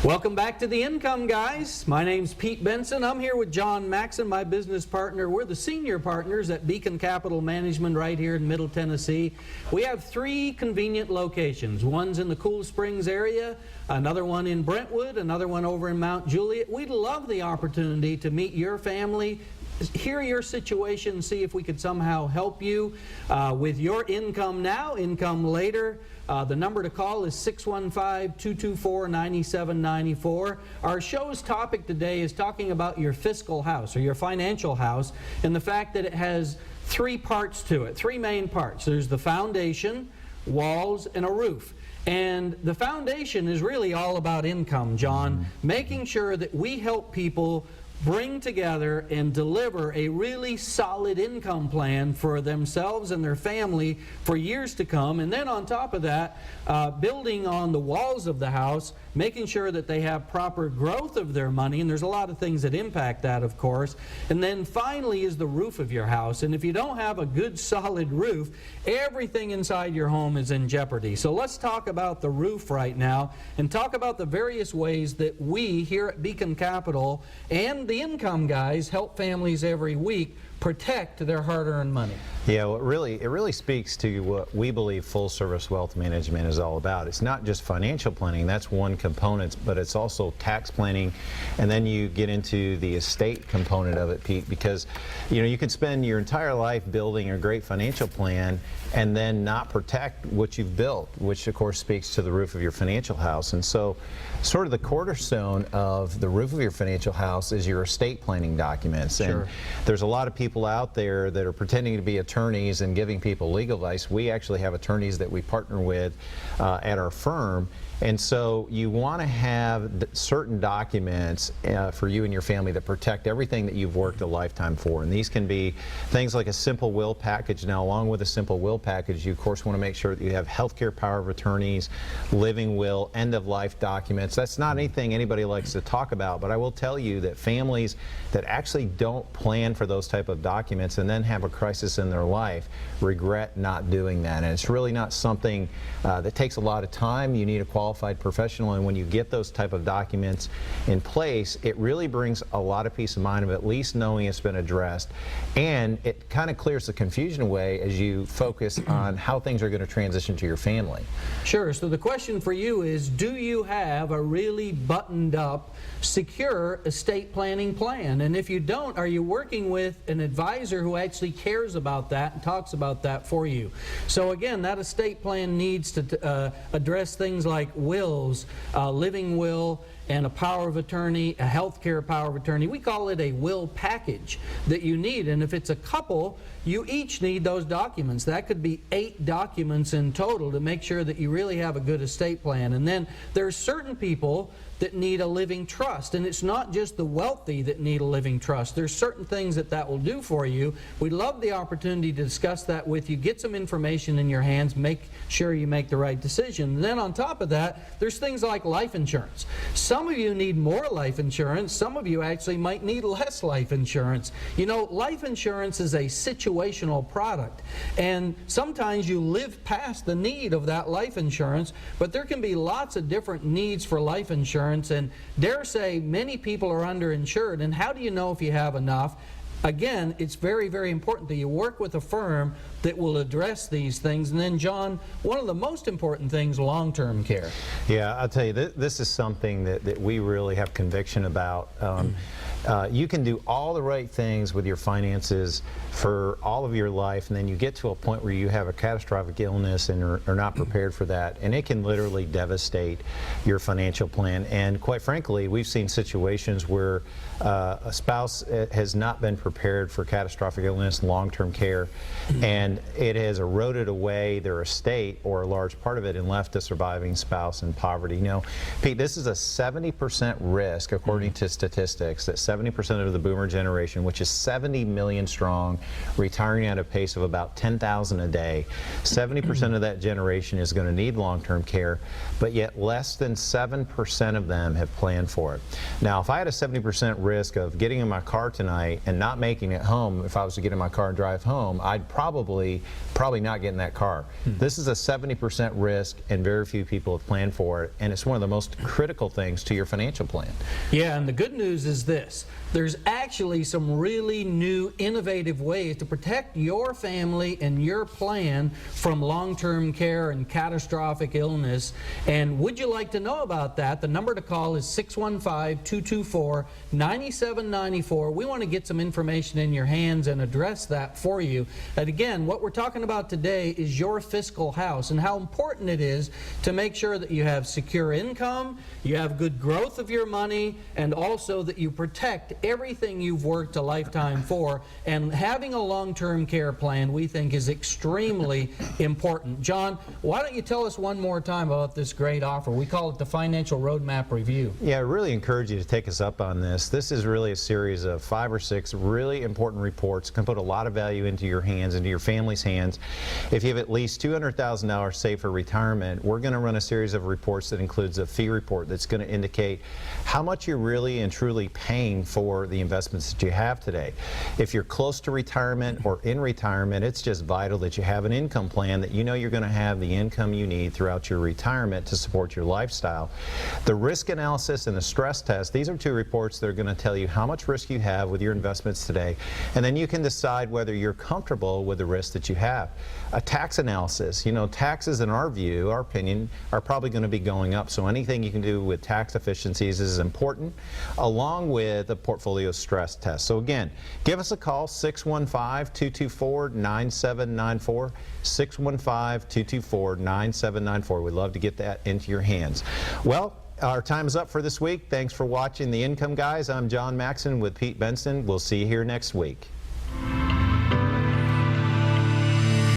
Welcome back to The Income Guys. My name's Pete Benson. I'm here with John Maxon, my business partner. We're the senior partners at Beacon Capital Management right here in Middle Tennessee. We have 3 convenient locations. One's in the Cool Springs area, another one in Brentwood, another one over in Mount Juliet. We'd love the opportunity to meet your family, hear your situation, see if we could somehow help you with your income now, income later. The number to call is 615-224-9794. Our show's topic today is talking about your fiscal house or your financial house and the fact that it has 3 parts to it, 3 main parts. There's the foundation, walls, and a roof. And the foundation is really all about income, John, making sure that we help people bring together and deliver a really solid income plan for themselves and their family for years to come. And then on top of that, building on the walls of the house, making sure that they have proper growth of their money, and there's a lot of things that impact that, of course. And then finally is the roof of your house. And if you don't have a good solid roof, everything inside your home is in jeopardy. So let's talk about the roof right now and talk about the various ways that we here at Beacon Capital and the Income Guys help families every week protect their hard-earned money. Yeah, well, it really speaks to what we believe full-service wealth management is all about. It's not just financial planning, that's one component, but it's also tax planning, and then you get into the estate component of it, Pete, because you could spend your entire life building a great financial plan and then not protect what you've built, which of course speaks to the roof of your financial house. And so sort of the cornerstone of the roof of your financial house is your estate planning documents. Sure. And there's a lot of people out there that are pretending to be attorneys and giving people legal advice. We actually have attorneys that we partner with at our firm. And so you want to have certain documents for you and your family that protect everything that you've worked a lifetime for. And these can be things like a simple will package. Now, along with a simple will package, you of course want to make sure that you have healthcare power of attorneys, living will, end-of-life documents. That's not anything anybody likes to talk about, but I will tell you that families that actually don't plan for those type of documents and then have a crisis in their life regret not doing that. And it's really not something that takes a lot of time. You need a qualified professional, and when you get those type of documents in place, it really brings a lot of peace of mind of at least knowing it's been addressed, and it kind of clears the confusion away as you focus on how things are going to transition to your family. Sure. So the question for you is, do you have a really buttoned up, secure estate planning plan? And if you don't, are you working with an advisor who actually cares about that and talks about that for you? So again, that estate plan needs to address things like wills, living will, and a power of attorney, a healthcare power of attorney. We call it a will package that you need. And if it's a couple, you each need those documents. That could be 8 documents in total to make sure that you really have a good estate plan. And then there's certain people that need a living trust, and it's not just the wealthy that need a living trust. There's certain things that will do for you. We'd love the opportunity to discuss that with you, get some information in your hands, make sure you make the right decision. And then on top of that, there's things like life insurance. Some of you need more life insurance. Some of you actually might need less life insurance. You know, life insurance is a situational product, and sometimes you live past the need of that life insurance, but there can be lots of different needs for life insurance. And dare say many people are underinsured. And how do you know if you have enough? Again, it's very, very important that you work with a firm that will address these things. And then, John, one of the most important things, long-term care. Yeah, I'll tell you, this is something that we really have conviction about. You can do all the right things with your finances for all of your life, and then you get to a point where you have a catastrophic illness and are not prepared for that, and it can literally devastate your financial plan. And quite frankly, we've seen situations where a spouse has not been prepared for catastrophic illness, long-term care, and it has eroded away their estate or a large part of it and left a surviving spouse in poverty. You know, Pete, this is a 70% risk, according to statistics, that 70% of the boomer generation, which is 70 million strong, retiring at a pace of about 10,000 a day. 70% of that generation is going to need long-term care, but yet less than 7% of them have planned for it. Now, if I had a 70% risk of getting in my car tonight and not making it home, if I was to get in my car and drive home, I'd probably not get in that car. This is a 70% risk, and very few people have planned for it, and it's one of the most critical things to your financial plan. Yeah, and the good news is this. There's actually some really new, innovative ways to protect your family and your plan from long-term care and catastrophic illness. And would you like to know about that? The number to call is 615-224-9794. We want to get some information in your hands and address that for you. And again, what we're talking about today is your fiscal house and how important it is to make sure that you have secure income, you have good growth of your money, and also that you protect everything you've worked a lifetime for. And having a long-term care plan, we think, is extremely important. John, why don't you tell us one more time about this great offer? We call it the Financial Roadmap Review. Yeah, I really encourage you to take us up on this. This is really a series of 5 or 6 really important reports. Can put a lot of value into your hands, into your family's hands. If you have at least $200,000 saved for retirement, we're going to run a series of reports that includes a fee report that's going to indicate how much you're really and truly paying for the investments that you have today. If you're close to retirement or in retirement, it's just vital that you have an income plan that you know you're going to have the income you need throughout your retirement to support your lifestyle. The risk analysis and the stress test, these are 2 reports that are going to tell you how much risk you have with your investments today, and then you can decide whether you're comfortable with the risk that you have. A tax analysis, you know, taxes in our view, our opinion, are probably going to be going up, so anything you can do with tax efficiencies is important, along with a portfolio stress test. So again, give us a call, 615-224-9794, 615-224-9794. We'd love to get that into your hands. Well, our time is up for this week. Thanks for watching The Income Guys. I'm John Maxon with Pete Benson. We'll see you here next week.